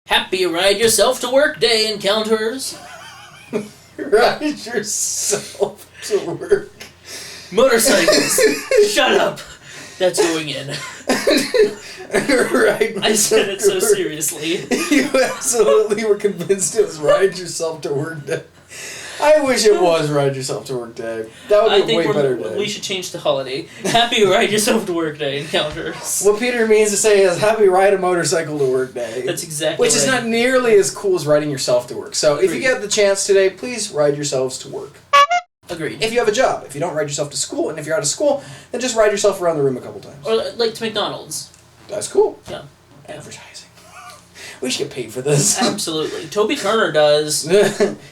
Happy Ride Yourself to Work Day encounters. Ride yourself to work. Motorcycles. Shut up. That's going in. I said it so seriously. You absolutely were convinced it was Ride Yourself to Work Day. I wish it was Ride Yourself to Work Day. That would be a way better day. We should change the holiday. Happy Ride Yourself to Work Day encounters. What Peter means to say is Happy Ride a Motorcycle to Work Day. That's exactly Which is not nearly as cool as riding yourself to work. So if you get the chance today, please ride yourselves to work. Agreed. If you have a job. If you don't, ride yourself to school. And if you're out of school, then just ride yourself around the room a couple times. Or like to McDonald's. That's cool. Yeah. Advertising. We should get paid for this. Absolutely. Toby Turner does.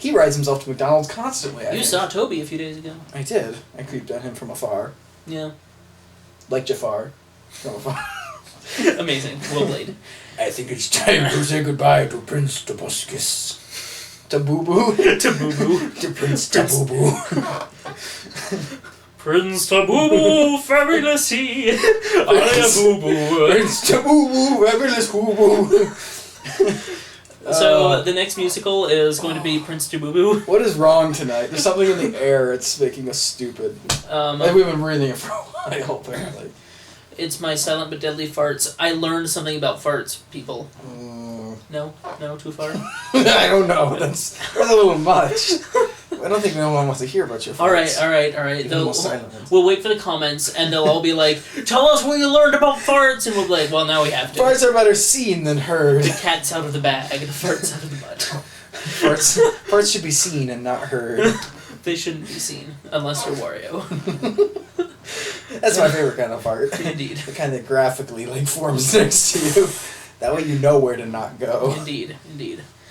He rides himself to McDonald's constantly. You saw Toby a few days ago. I did. I creeped on him from afar. Yeah. Like Jafar. From afar. Amazing. Well played. I think it's time to say goodbye to Prince Tobuscus. To Boo Boo. To Boo Boo. To Prince Taboo Boo. Prince Taboo Boo, fabulous he. Boo Boo. Prince Taboo Boo, fabulous Boo Boo. So the next musical is going to be Prince Taboo Boo. What is wrong tonight? There's something in the air. It's making us stupid. And we've been breathing it for a while, apparently. It's my silent but deadly farts. I learned something about farts, people. No? No? Too far? I don't know. That's a little much. I don't think no one wants to hear about your farts. Alright. We'll wait for the comments, and they'll all be like, tell us what you learned about farts, and we'll be like, well, now we have to. Farts are better seen than heard. The cat's out of the bag, the fart's out of the butt. Farts should be seen and not heard. They shouldn't be seen, unless you're Wario. That's my favorite kind of fart. Indeed. The kind that graphically forms next to you. That way you know where to not go. Indeed.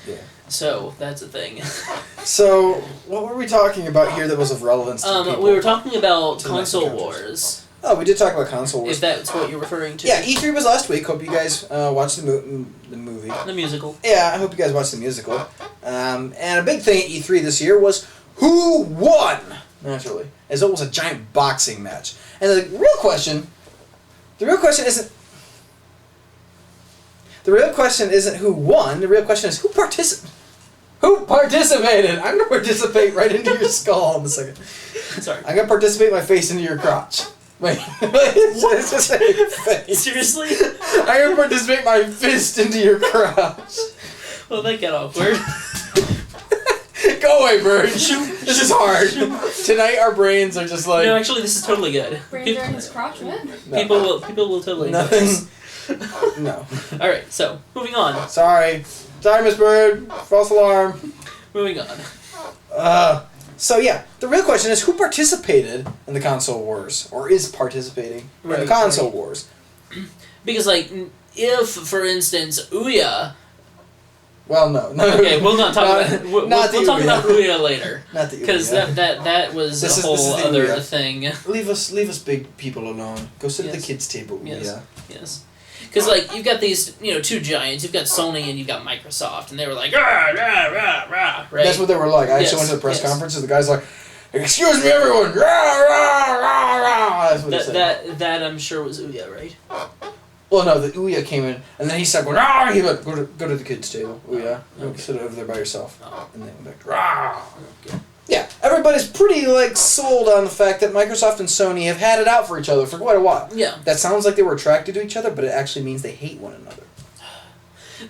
Yeah. So, that's a thing. So, what were we talking about here that was of relevance to people? We were talking about console wars. Oh, we did talk about console wars. If that's what you're referring to. Yeah, E3 was last week. Hope you guys watched the movie. The musical. Yeah, I hope you guys watched the musical. And a big thing at E3 this year was who won? Naturally. As it was a giant boxing match. And the real question isn't who won. The real question is who participated. I'm going to participate right into your skull in a second. Sorry. I'm going to participate my face into your crotch. Wait. It's just a face. Seriously? I'm going to participate my fist into your crotch. Well, that got awkward. Go away, bird. This is hard. Tonight our brains are just like... No, actually, this is totally good. Brains are in his crotch, what? No. People will totally nothing. No. Alright, so, moving on. Sorry, Miss Bird. False alarm. Moving on. So yeah, the real question is who participated in the console wars, or is participating in the console wars? Because, if, for instance, Ouya... Well, no. Okay, we'll not talk about it. We'll talk about Ouya later. Not the Ouya. Because that was a whole other thing. Leave us big people alone. Go sit at the kids' table, Ouya. Yes. Because, you've got these, two giants. You've got Sony and you've got Microsoft. And they were like, rah, rah, rah, rah, right? That's what they were like. I actually went to the press conference and the guy's like, excuse me, everyone, rah, rah, rah, rah. That's what he said. That, I'm sure, was Ouya, right? Well, no, the Ouya came in, and then he started going, rah! He went, go to the kids' table, Ouya. Okay. Sit over there by yourself. And then went back, rah! Okay. Yeah, everybody's pretty, sold on the fact that Microsoft and Sony have had it out for each other for quite a while. Yeah. That sounds like they were attracted to each other, but it actually means they hate one another.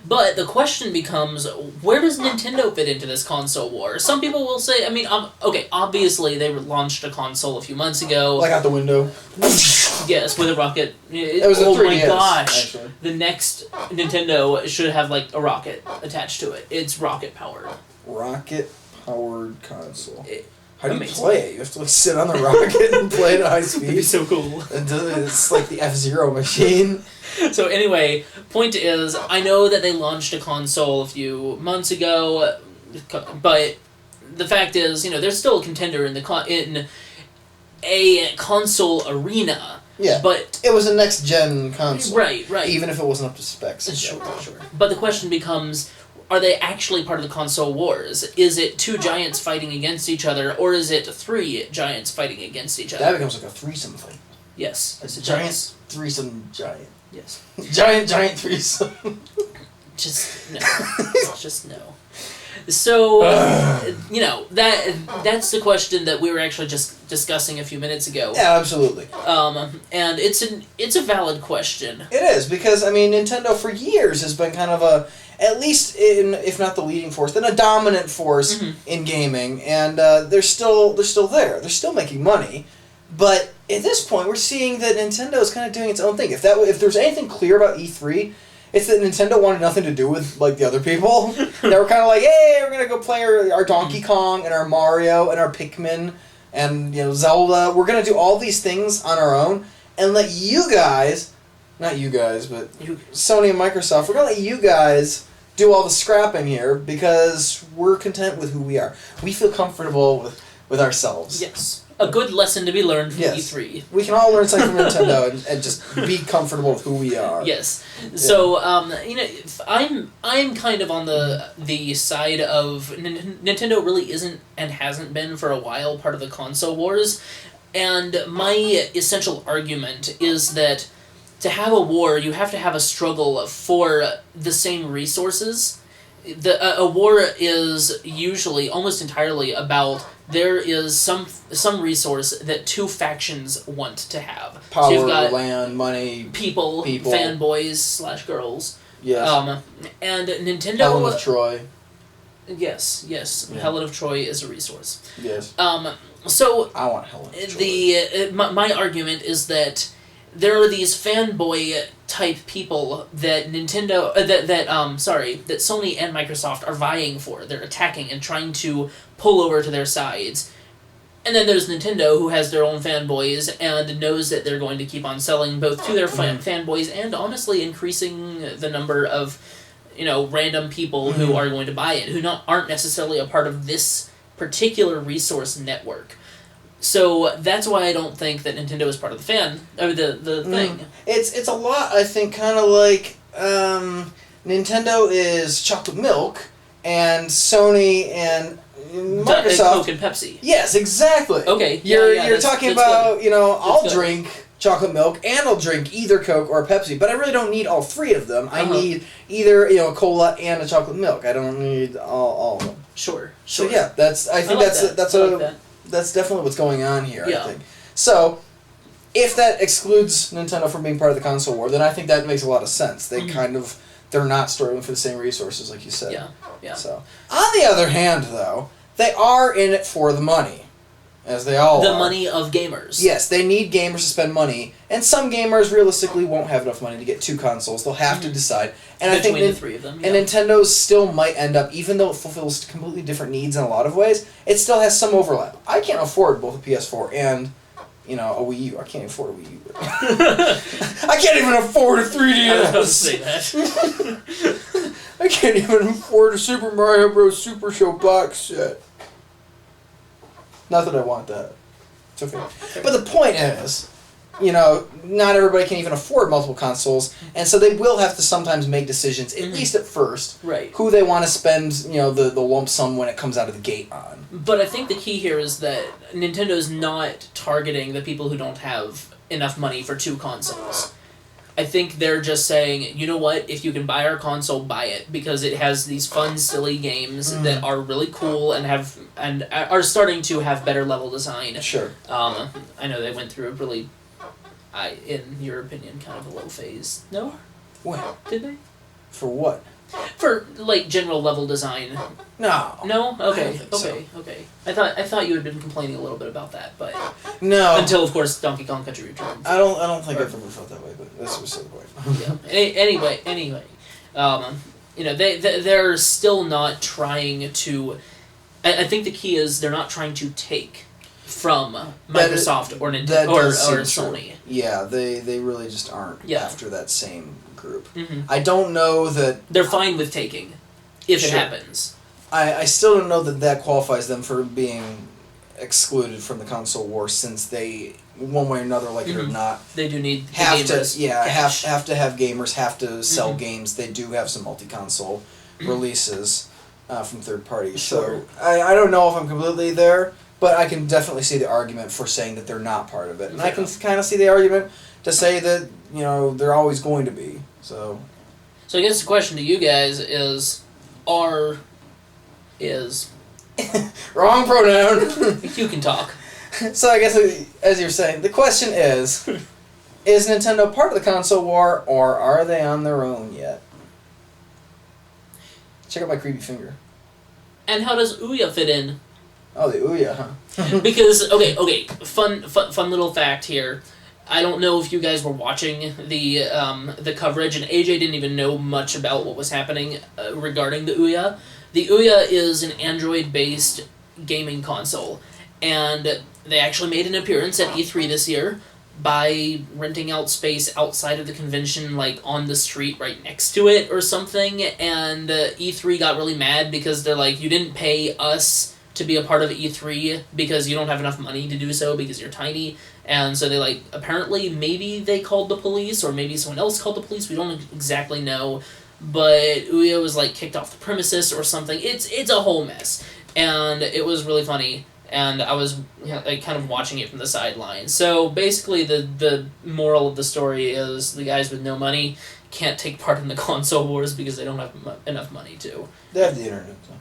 But the question becomes, where does Nintendo fit into this console war? Some people will say, obviously they launched a console a few months ago. Out the window. Yes, with a rocket. It was a 3DS, my gosh. actually. The next Nintendo should have, a rocket attached to it. It's rocket-powered. Rocket-powered console. How do you play it? You have to sit on the rocket and play it at high speed? That'd be so cool. It's like the F-Zero machine. So anyway, point is, I know that they launched a console a few months ago, but the fact is, there's still a contender in a console arena. Yeah, but it was a next-gen console. Right. Even if it wasn't up to specs. Sure. But the question becomes, are they actually part of the console wars? Is it two giants fighting against each other, or is it three giants fighting against each other? That becomes like a threesome thing. Yes. It's a giant threesome giant. Yes. Giant threesome. Just no. Just no. So, that's the question that we were actually just discussing a few minutes ago. Yeah, absolutely. And it's a valid question. It is, because, Nintendo for years has been kind of at least if not the leading force, then a dominant force in gaming, and they're still there. They're still making money, but at this point, we're seeing that Nintendo is kind of doing its own thing. If there's anything clear about E3, it's that Nintendo wanted nothing to do with the other people. They were kind of like, hey, we're gonna go play our Donkey Kong and our Mario and our Pikmin and Zelda. We're gonna do all these things on our own and let you guys, not you guys, but Sony and Microsoft, we're gonna let you guys do all the scrapping here because we're content with who we are. We feel comfortable with ourselves. Yes. A good lesson to be learned from E3. We can all learn something from Nintendo and just be comfortable with who we are. Yes. So, I'm kind of on the side of Nintendo really isn't and hasn't been for a while part of the console wars, and my essential argument is that to have a war, you have to have a struggle for the same resources. A war is usually almost entirely about there is some resource that two factions want to have. Power, so you've got land, money, people, fanboys / girls. Yes. And Nintendo. Helen of Troy. Yes. Yeah. Helen of Troy is a resource. Yes. So I want Helen of Troy. My argument is that there are these fanboy type people that Nintendo that Sony and Microsoft are vying for. They're attacking and trying to pull over to their sides. And then there's Nintendo, who has their own fanboys and knows that they're going to keep on selling both to their fanboys and honestly increasing the number of random people who are going to buy it, who aren't necessarily a part of this particular resource network. So that's why I don't think that Nintendo is part of the thing. It's a lot, I think, kind of like Nintendo is chocolate milk, and Sony and Microsoft. Coke and Pepsi. Yes, exactly. Okay. You're talking about I'll drink chocolate milk and I'll drink either Coke or Pepsi, but I really don't need all three of them. I need either a cola and a chocolate milk. I don't need all of them. Sure. So yeah, that's definitely what's going on here, I think. So, if that excludes Nintendo from being part of the console war, then I think that makes a lot of sense. They they're not struggling for the same resources, like you said. Yeah. So, on the other hand, though, they are in it for the money, as they all are. The money of gamers. Yes, they need gamers to spend money, and some gamers realistically won't have enough money to get two consoles. They'll have to decide. And between I think the three of them. And Nintendo still might end up, even though it fulfills completely different needs in a lot of ways, it still has some overlap. I can't afford both a PS4 and a Wii U. I can't afford a Wii U. I can't even afford a 3DS. I was about to say that. I can't even afford a Super Mario Bros. Super Show box set. Not that I want that. It's okay. But the point is, not everybody can even afford multiple consoles, and so they will have to sometimes make decisions, at least at first, who they want to spend, the lump sum when it comes out of the gate on. But I think the key here is that Nintendo's not targeting the people who don't have enough money for two consoles. I think they're just saying, you know what, if you can buy our console, buy it, because it has these fun, silly games that are really cool and are starting to have better level design. Sure. I know they went through a really, in your opinion, kind of a low phase. No? When? Did they? For what? For general level design. No. No? Okay. I don't think so. Okay. I thought you had been complaining a little bit about that, but no. Until of course Donkey Kong Country Returns. I don't think I've ever felt that way, but that's beside the point. Yeah. Anyway, they're still not trying to. I think the key is they're not trying to take from Microsoft or Nintendo or Sony. Yeah, they really just aren't after that same group. Mm-hmm. I don't know that they're fine with taking if it happens. I still don't know that qualifies them for being excluded from the console war, since they, one way or another, like it or not, they do need have gamers to have to have gamers, have to sell games. They do have some multi-console releases from third parties. Sure. So I don't know if I'm completely there, but I can definitely see the argument for saying that they're not part of it, and I can kind of see the argument to say that they're always going to be. So So I guess the question to you guys is Wrong pronoun. you can talk. So I guess, as you're saying, the question is Nintendo part of the console war, or are they on their own yet? Check out my creepy finger. And how does Ouya fit in? Oh, the Ouya, huh? Because, okay, fun little fact here. I don't know if you guys were watching the coverage, and AJ didn't even know much about what was happening regarding the Ouya. The Ouya is an Android-based gaming console, and they actually made an appearance at E3 this year by renting out space outside of the convention, like on the street right next to it or something, and E3 got really mad because they're like, you didn't pay us to be a part of E3 because you don't have enough money to do so because you're tiny. And so they, like, apparently maybe they called the police or maybe someone else called the police. We don't exactly know. But Ouya was, like, kicked off the premises or something. It's a whole mess. And it was really funny. And I was, like, kind of watching it from the sidelines. So basically the moral of the story is the guys with no money can't take part in the console wars because they don't have enough money to. They have the internet, so.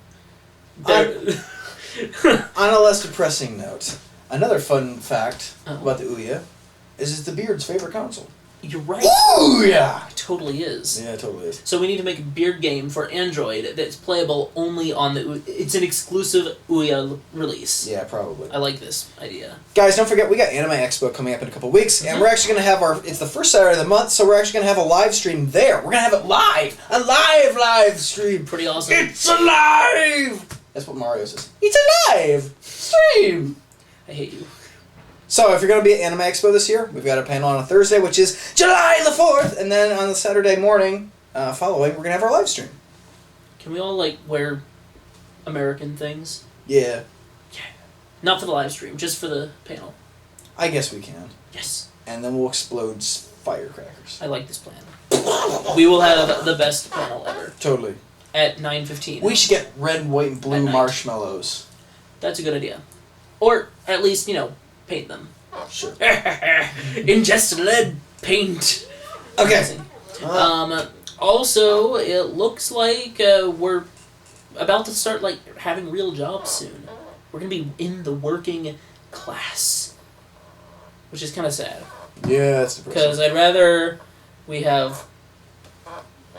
On a less depressing note, another fun fact about the Ouya is it's the Beard's favorite console. You're right. Ooh, yeah! It totally is. Yeah, it totally is. So we need to make a Beard game for Android that's playable only on the Ouya. It's an exclusive Ouya release. Yeah, probably. I like this idea. Guys, don't forget, we got Anime Expo coming up in a couple weeks, and we're actually going to have it's the first Saturday of the month, so we're actually going to have a live stream there. We're going to have it live! A live stream! Pretty awesome. It's alive! That's what Mario says. It's alive! Stream! I hate you. So, if you're going to be at Anime Expo this year, we've got a panel on a Thursday, which is July the 4th, and then on the Saturday morning following, we're going to have our live stream. Can we all, like, wear American things? Yeah. Yeah. Not for the live stream, just for the panel. I guess we can. Yes. And then we'll explode firecrackers. I like this plan. We will have the best panel ever. Totally. At 9:15. We should get red, white, and blue marshmallows. That's a good idea. Or, at least, paint them. Sure. Ingest lead paint. Okay. Also, it looks like we're about to start, like, having real jobs soon. We're going to be in the working class. Which is kind of sad. Yeah, that's depressing. Because I'd rather we have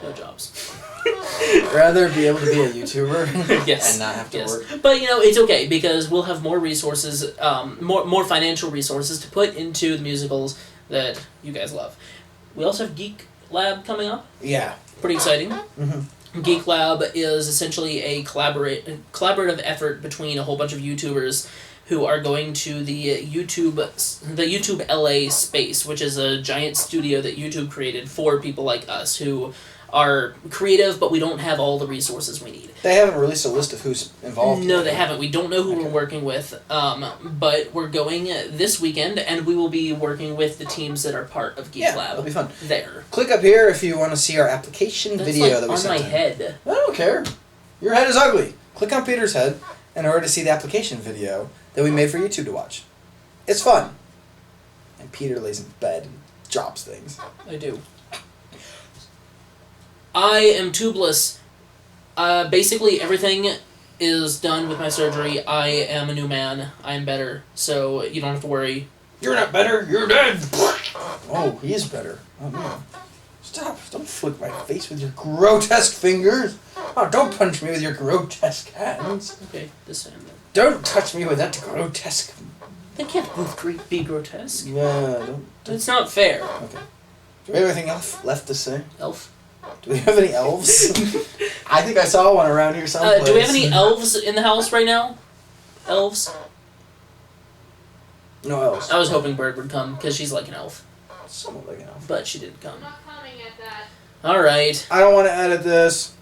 no jobs. Rather be able to be a YouTuber yes. and not have to work. But, it's okay, because we'll have more resources, more financial resources to put into the musicals that you guys love. We also have Geek Lab coming up. Yeah. Pretty exciting. Mm-hmm. Geek Lab is essentially a collaborative effort between a whole bunch of YouTubers who are going to the YouTube LA space, which is a giant studio that YouTube created for people like us who are creative, but we don't have all the resources we need. They haven't released a list of who's involved. No, they haven't. We don't know who we're working with, but we're going this weekend, and we will be working with the teams that are part of Geek Lab. That'll be fun. There. Click up here if you want to see our application That's video like that we sent on my in. head. I don't care. Your head is ugly. Click on Peter's head in order to see the application video that we made for YouTube to watch. It's fun. And Peter lays in bed and drops things. I do. I am tubeless. Basically, everything is done with my surgery. I am a new man. I am better, so you don't have to worry. You're not better. You're dead. Oh, he is better. Oh, no. Stop. Don't flick my face with your grotesque fingers. Oh, don't punch me with your grotesque hands. Okay, this time then. Don't touch me with that grotesque... They can't both be grotesque. Yeah, don't... It's not fair. Okay. Do we have anything else left to say? Elf. Do we have any elves? I think I saw one around here someplace. Do we have any elves in the house right now? Elves? No elves. I was hoping Bird would come, because she's like an elf. Somewhat like an elf. But she didn't come. I'm not coming at that. Alright. I don't want to edit this.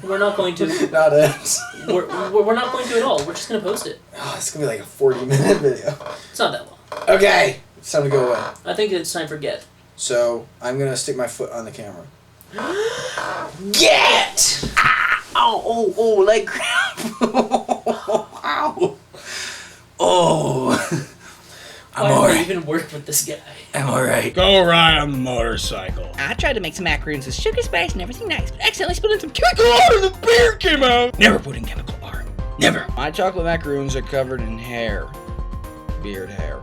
We're not going to. Not edit. We're not going to at all. We're just going to post it. Oh, it's going to be like a 40-minute video. It's not that long. Okay. It's time to go away. I think it's time for Get. So, I'm going to stick my foot on the camera. Get! Ow, leg cramp. Ow. Oh. I'm I even work with this guy. I'm alright. Go ride on the motorcycle. I tried to make some macaroons with sugar spice and everything nice, but accidentally spilled in some Chemical art and the beer came out. Never put in chemical art. Never. My chocolate macaroons are covered in hair. Beard hair.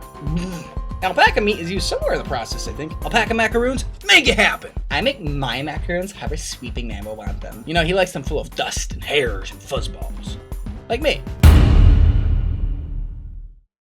Alpaca meat is used somewhere in the process, I think. Alpaca macaroons, make it happen. I make my macaroons however sweeping Mambo want them. You know, he likes them full of dust and hairs and fuzzballs. Like me.